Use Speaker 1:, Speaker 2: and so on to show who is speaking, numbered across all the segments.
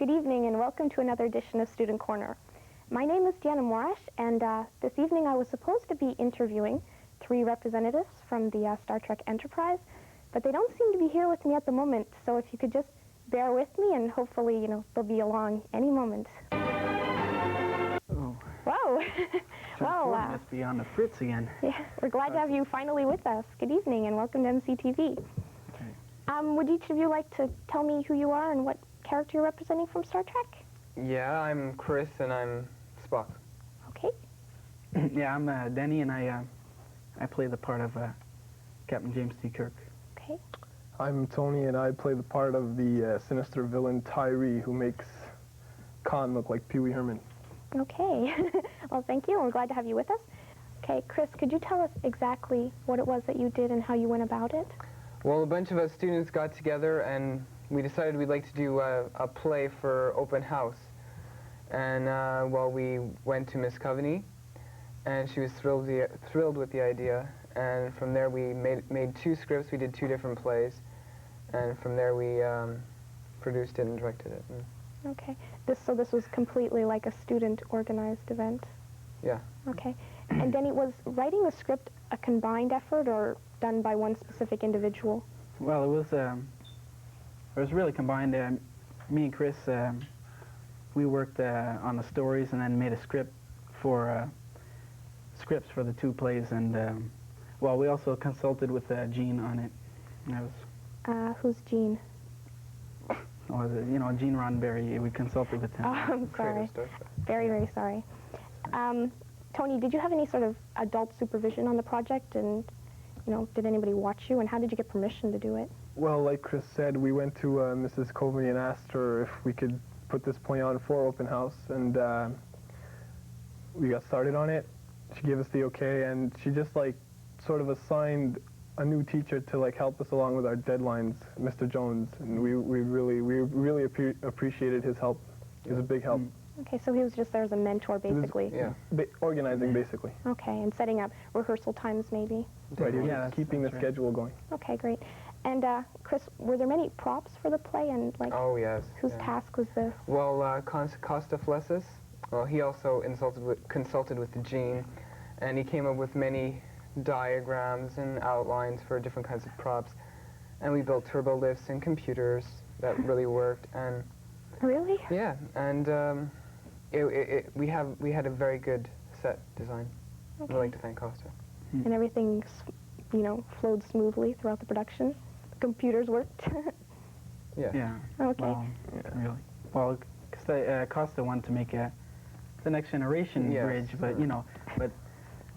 Speaker 1: Good evening and welcome to another edition of Student Corner. My name is Diana Morash, and this evening I was supposed to be interviewing 3 representatives from the Star Trek Enterprise, but they don't seem to be here with me at the moment, so if you could just bear with me and hopefully, they'll be along any moment.
Speaker 2: Oh.
Speaker 1: Whoa!
Speaker 2: Well, must be on the Fritz again.
Speaker 1: Yeah, we're glad to have you finally with us. Good evening and welcome to MCTV.
Speaker 2: Okay.
Speaker 1: Would each of you like to tell me who you are and what character you're representing from Star Trek?
Speaker 3: Yeah, I'm Chris and I'm Spock.
Speaker 1: Okay.
Speaker 2: Yeah, I'm Denny, and I play the part of Captain James T. Kirk.
Speaker 1: Okay.
Speaker 4: I'm Tony, and I play the part of the sinister villain Tyree, who makes Khan look like Pee Wee Herman.
Speaker 1: Okay. Well, thank you. We're glad to have you with us. Okay, Chris, could you tell us exactly what it was that you did and how you went about it?
Speaker 3: Well, a bunch of us students got together and we decided we'd like to do a play for open house. And, well, we went to Miss Coveney, and she was thrilled with the idea. And from there we made 2 scripts. We did 2 different plays. And from there we produced it and directed it.
Speaker 1: Okay. So this was completely like a student-organized event?
Speaker 3: Yeah.
Speaker 1: Okay. And Denny, was writing the script a combined effort or done by one specific individual?
Speaker 2: Well, it was really combined. Me and Chris, we worked on the stories and then made a scripts for the 2 plays, and well, we also consulted with Gene on it. That was.
Speaker 1: Who's Gene?
Speaker 2: Was it, Gene Roddenberry? We consulted with him.
Speaker 1: Oh, I'm sorry. Very, very sorry. Tony, did you have any sort of adult supervision on the project, and did anybody watch you, and how did you get permission to do it?
Speaker 4: Well, like Chris said, we went to Mrs. Coveney and asked her if we could put this play on for open house, and we got started on it. She gave us the okay, and she just sort of assigned a new teacher to help us along with our deadlines, Mr. Jones, and we really appreciated his help. It was a big help.
Speaker 1: Okay, so he was just there as a mentor, basically.
Speaker 3: Yeah.
Speaker 4: Organizing, basically.
Speaker 1: Okay, and setting up rehearsal times, maybe.
Speaker 4: Right,
Speaker 2: Yeah,
Speaker 4: keeping the
Speaker 2: right.
Speaker 4: schedule going.
Speaker 1: Okay, great. And Chris, were there many props for the play, and
Speaker 3: Oh, yes.
Speaker 1: whose
Speaker 3: yeah.
Speaker 1: task was this?
Speaker 3: Well, Costa Flessis, well, he also consulted with Gene, and he came up with many diagrams and outlines for different kinds of props. And we built turbo lifts and computers that really worked. And
Speaker 1: Really?
Speaker 3: yeah, and we had a very good set design.
Speaker 1: Okay.
Speaker 3: I'd like to thank Costa.
Speaker 1: And everything, flowed smoothly throughout the production? The computers worked?
Speaker 3: Yeah.
Speaker 2: Yeah.
Speaker 1: Okay.
Speaker 2: Well, really. Well, Costa wanted to make the Next Generation
Speaker 3: Yes,
Speaker 2: bridge, but
Speaker 3: right.
Speaker 2: but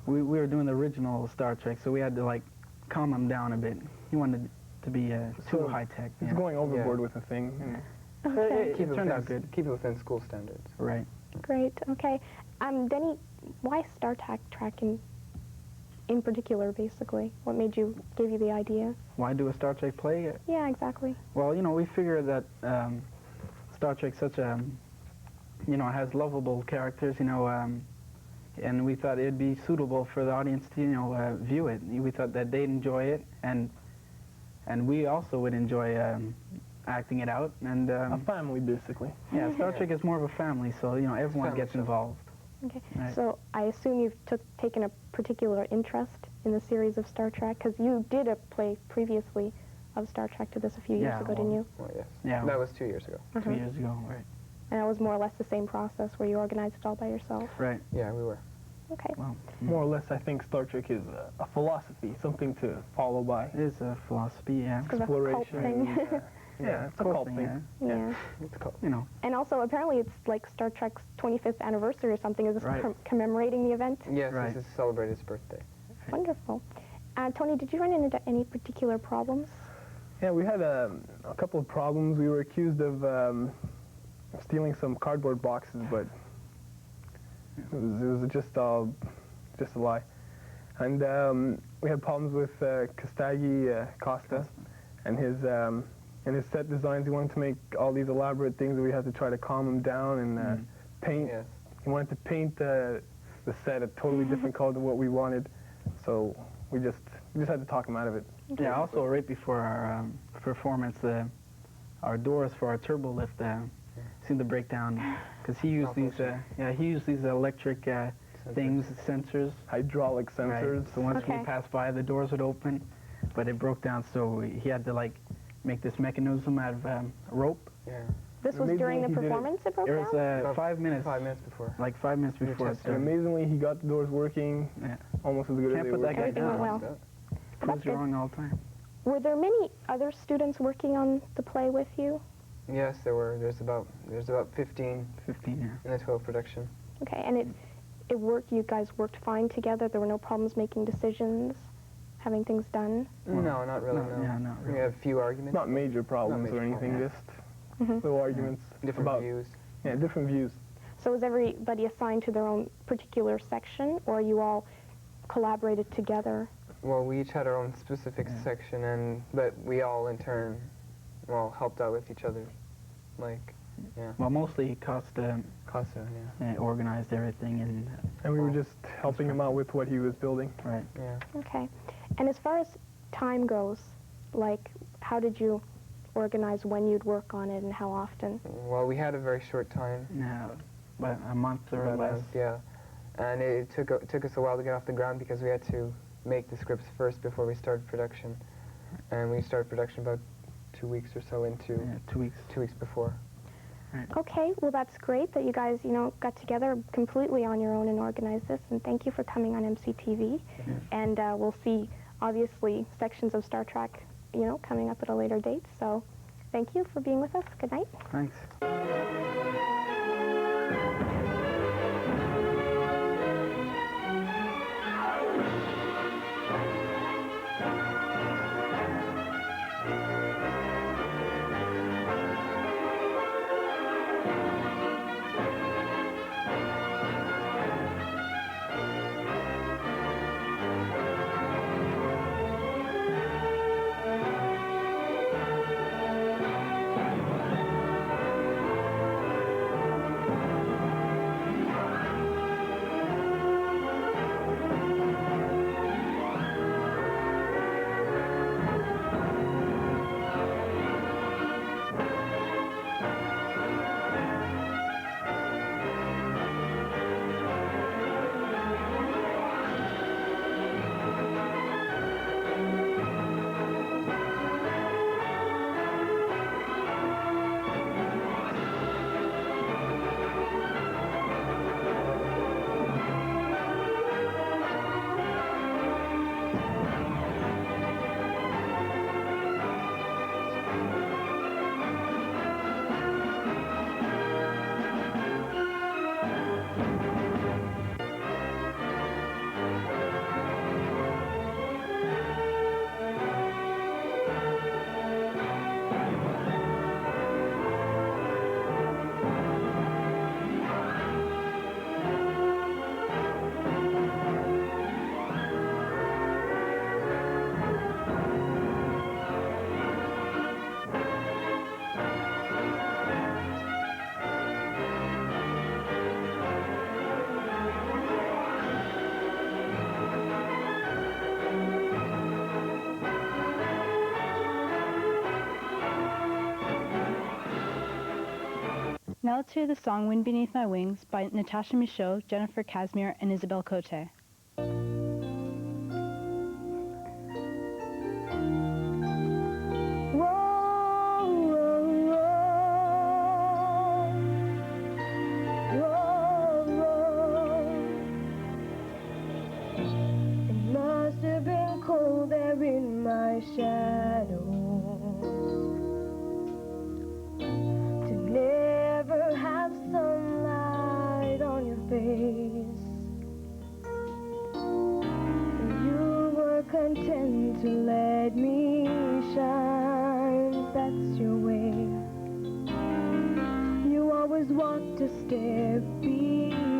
Speaker 2: we were doing the original Star Trek, so we had to calm him down a bit. He wanted to be too
Speaker 4: So
Speaker 2: high tech.
Speaker 4: It's going overboard with the thing. And
Speaker 1: Okay.
Speaker 2: It turned out good.
Speaker 3: Keep it within school standards.
Speaker 2: Right.
Speaker 1: Great. Okay. Denny, why Star Trek in particular, basically? What gave you the idea?
Speaker 2: Why do a Star Trek play?
Speaker 1: Yeah, exactly.
Speaker 2: Well, we figured that Star Trek's such a, has lovable characters, and we thought it'd be suitable for the audience to, view it. We thought that they'd enjoy it, and we also would enjoy acting it out. And
Speaker 4: a family, basically.
Speaker 2: yeah, Star Trek is more of a family, so everyone
Speaker 3: family
Speaker 2: gets
Speaker 3: show.
Speaker 2: involved.
Speaker 1: Okay.
Speaker 2: Right.
Speaker 1: So I assume you've taken a particular interest in the series of Star Trek, because you did a play previously of Star Trek to this a few years
Speaker 2: Yeah,
Speaker 1: ago, didn't you?
Speaker 3: Well, yes.
Speaker 2: Yeah.
Speaker 3: That was 2 years ago.
Speaker 2: 2 years ago, right?
Speaker 1: And it was more or less the same process where you organized it all by yourself.
Speaker 2: Right.
Speaker 3: Yeah, we were.
Speaker 1: Okay.
Speaker 2: Well,
Speaker 4: More or less, I think Star Trek is a philosophy, something to follow by.
Speaker 2: it is a philosophy, yeah.
Speaker 1: Sort of a cult
Speaker 4: Exploration.
Speaker 1: thing.
Speaker 4: Yeah, it's a cult thing.
Speaker 1: Yeah.
Speaker 3: It's called.
Speaker 1: And also, apparently, it's like Star Trek's 25th anniversary or something. Is this
Speaker 2: Right.
Speaker 1: commemorating the event?
Speaker 3: Yes,
Speaker 2: Right.
Speaker 3: this is celebrated his birthday.
Speaker 1: Wonderful. Tony, did you run into any particular problems?
Speaker 4: Yeah, we had a couple of problems. We were accused of stealing some cardboard boxes, but it was just a lie. And we had problems with Kostagi Costa and his set designs. He wanted to make all these elaborate things that we had to try to calm him down and paint.
Speaker 3: Yes.
Speaker 4: He wanted to paint the set a totally different color than what we wanted, so we just had to talk him out of it.
Speaker 2: Yeah, also right before our performance, our doors for our turbo lift seen the breakdown, because he used these he used these electric things, sensors.
Speaker 4: Hydraulic sensors.
Speaker 2: Right. So once we
Speaker 1: Okay.
Speaker 2: passed by, the doors would open, but it broke down. So he had to like make this mechanism out of rope.
Speaker 3: Yeah.
Speaker 1: This was
Speaker 4: Amazing
Speaker 1: during the
Speaker 4: he did it.
Speaker 1: performance it broke
Speaker 2: It was
Speaker 1: down?
Speaker 3: About
Speaker 2: 5 minutes.
Speaker 3: 5 minutes before.
Speaker 2: Like 5 minutes
Speaker 3: We
Speaker 2: before it
Speaker 3: tested
Speaker 4: And
Speaker 2: started.
Speaker 4: amazingly, he got the doors working
Speaker 2: Yeah.
Speaker 4: almost as good
Speaker 2: Can't
Speaker 4: as they
Speaker 2: put
Speaker 4: were.
Speaker 2: that guy
Speaker 1: Everything went
Speaker 2: down.
Speaker 1: well.
Speaker 2: Proves you
Speaker 1: good.
Speaker 2: wrong all the time.
Speaker 1: Were there many other students working on the play with you?
Speaker 3: Yes, there were. There's about 15
Speaker 2: 15, yeah.
Speaker 3: in the total production.
Speaker 1: Okay, and it worked. You guys worked fine together. There were no problems making decisions, having things done.
Speaker 2: Well,
Speaker 3: no, not really.
Speaker 2: no,
Speaker 3: No.
Speaker 2: yeah, not
Speaker 3: We
Speaker 2: really.
Speaker 3: had a few arguments.
Speaker 4: Not major problems
Speaker 3: major
Speaker 4: or anything,
Speaker 3: problems.
Speaker 4: just
Speaker 1: hmm
Speaker 4: little arguments
Speaker 3: Different
Speaker 4: about
Speaker 3: views.
Speaker 4: yeah, different views.
Speaker 1: So was everybody assigned to their own particular section, or you all collaborated together?
Speaker 3: Well, we each had our own specific
Speaker 2: Yeah.
Speaker 3: section, but we all in turn, helped out with each other. Like,
Speaker 2: Well, mostly Costa
Speaker 3: Casa, yeah.
Speaker 2: organized everything, and
Speaker 4: And we were just helping him out with what he was building.
Speaker 2: right.
Speaker 3: Yeah.
Speaker 1: Okay. And as far as time goes, like, how did you organize when you'd work on it and how often?
Speaker 3: Well, we had a very short time.
Speaker 2: Now, about a month or
Speaker 3: about a
Speaker 2: less.
Speaker 3: month, yeah. And it took us a while to get off the ground because we had to make the scripts first before we started production. And we started production about 2 weeks or so into
Speaker 2: Yeah, 2 weeks.
Speaker 3: 2 weeks before.
Speaker 1: Okay, well, that's great that you guys, got together completely on your own and organized this, and thank you for coming on MCTV. And we'll see, obviously, sections of Star Trek, coming up at a later date. So thank you for being with us. Good night.
Speaker 2: Thanks.
Speaker 5: Now let's hear the song Wind Beneath My Wings by Natasha Michaud, Jennifer Casimir, and Isabel Cote.
Speaker 6: It must have been cold there in my shadows to never have sunlight on your face. You were content to let me shine, that's your way. You always walked a step behind.